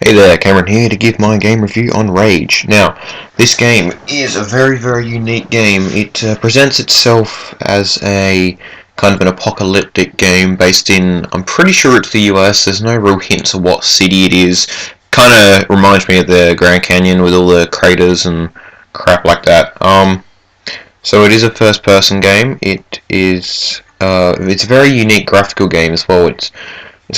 Hey there, Cameron here to give my game review on Rage. Now, this game is a very unique game. It presents itself as a kind of an apocalyptic game based in, I'm pretty sure it's the US. There's no real hints of what city it is. Kind of reminds me of the Grand Canyon with all the craters and crap like that. So it is a first-person game. It's a very unique graphical game as well. It's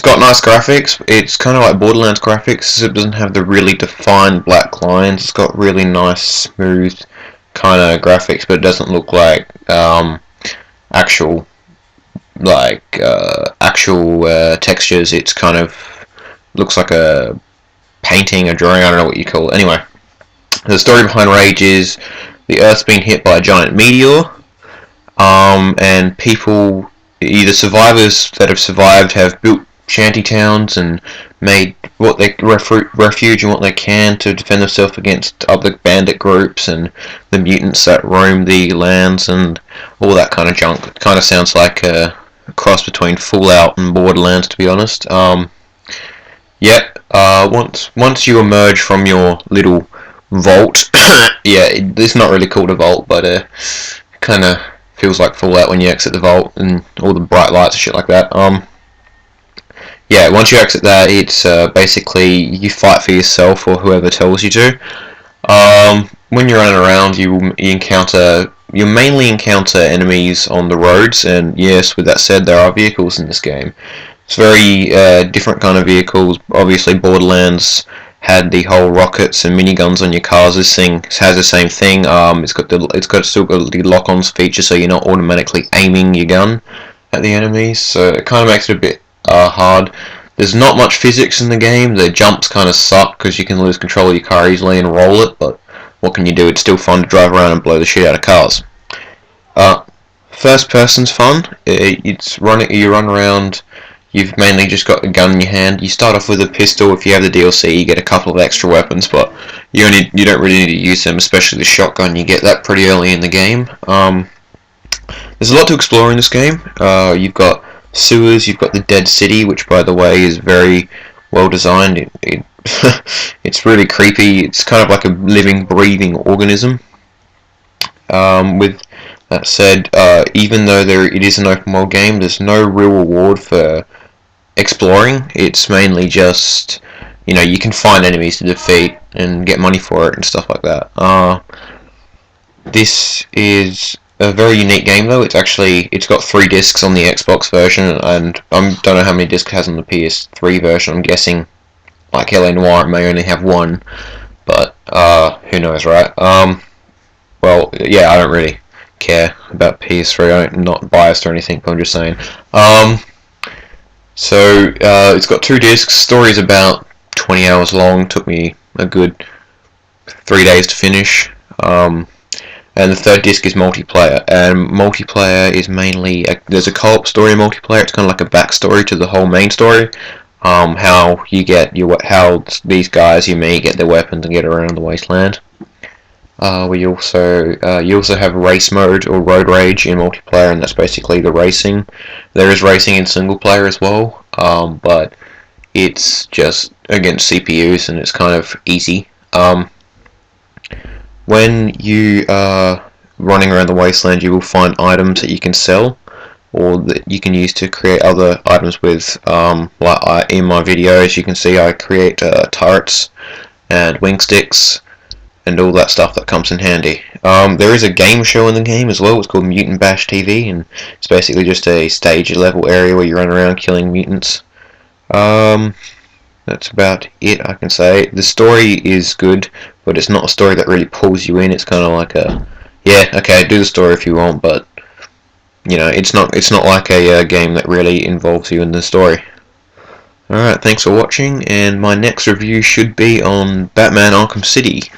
got nice graphics. It's kind of like Borderlands graphics. It doesn't have the really defined black lines. It's got really nice, smooth kind of graphics, but it doesn't look like actual textures. It's kind of looks like a painting, a drawing. I don't know what you call it. Anyway, the story behind Rage is the Earth's been hit by a giant meteor, and people, either survivors that have survived, have built shanty towns and made what they refuge and what they can to defend themselves against other bandit groups and the mutants that roam the lands and all that kind of junk. It kind of sounds like a cross between Fallout and Borderlands, to be honest. Once you emerge from your little vault, it's not really called a vault, but kind of feels like Fallout when you exit the vault and all the bright lights and shit like that. Once you exit that, it's basically you fight for yourself or whoever tells you to. When you're running around, you mainly encounter enemies on the roads, and yes, with that said, there are vehicles in this game. It's very different kind of vehicles. Obviously, Borderlands had the whole rockets and miniguns on your cars. This thing has the same thing. It's still got the lock-ons feature, so you're not automatically aiming your gun at the enemies. So it kind of makes it a bit hard. There's not much physics in the game. The jumps kind of suck because you can lose control of your car easily and roll it, but what can you do? It's still fun to drive around and blow the shit out of cars. First person's fun. You run around. You've mainly just got a gun in your hand. You start off with a pistol. If you have the DLC, you get a couple of extra weapons, but you don't really need to use them, especially the shotgun. You get that pretty early in the game. There's a lot to explore in this game. You've got sewers, you've got the dead city, which by the way is very well designed. It's really creepy. It's kind of like a living, breathing organism. With that said, even though it is an open world game, there's no real reward for exploring. It's mainly just, you can find enemies to defeat and get money for it and stuff like that. This is a very unique game though. It's got 3 discs on the Xbox version, and I don't know how many discs it has on the PS3 version. I'm guessing, like LA Noire, it may only have 1, but who knows, right? I don't really care about PS3. I'm not biased or anything, but I'm just saying. It's got 2 discs. Story's about 20 hours long. Took me a good 3 days to finish. And the 3rd disc is multiplayer, and multiplayer is mainly there's a co-op story in multiplayer. It's kind of like a backstory to the whole main story. How these guys you meet get their weapons and get around the wasteland. You also have race mode or road rage in multiplayer, and that's basically the racing. There is racing in single player as well, but it's just against CPUs and it's kind of easy. When you are running around the wasteland, you will find items that you can sell or that you can use to create other items with. In my video, as you can see, I create turrets and wing sticks and all that stuff that comes in handy. There is a game show in the game as well. It's called Mutant Bash TV, and it's basically just a stage level area where you run around killing mutants. That's about it, I can say. The story is good, but it's not a story that really pulls you in. It's kind of like do the story if you want, but it's not like a game that really involves you in the story. Alright, thanks for watching, and my next review should be on Batman Arkham City.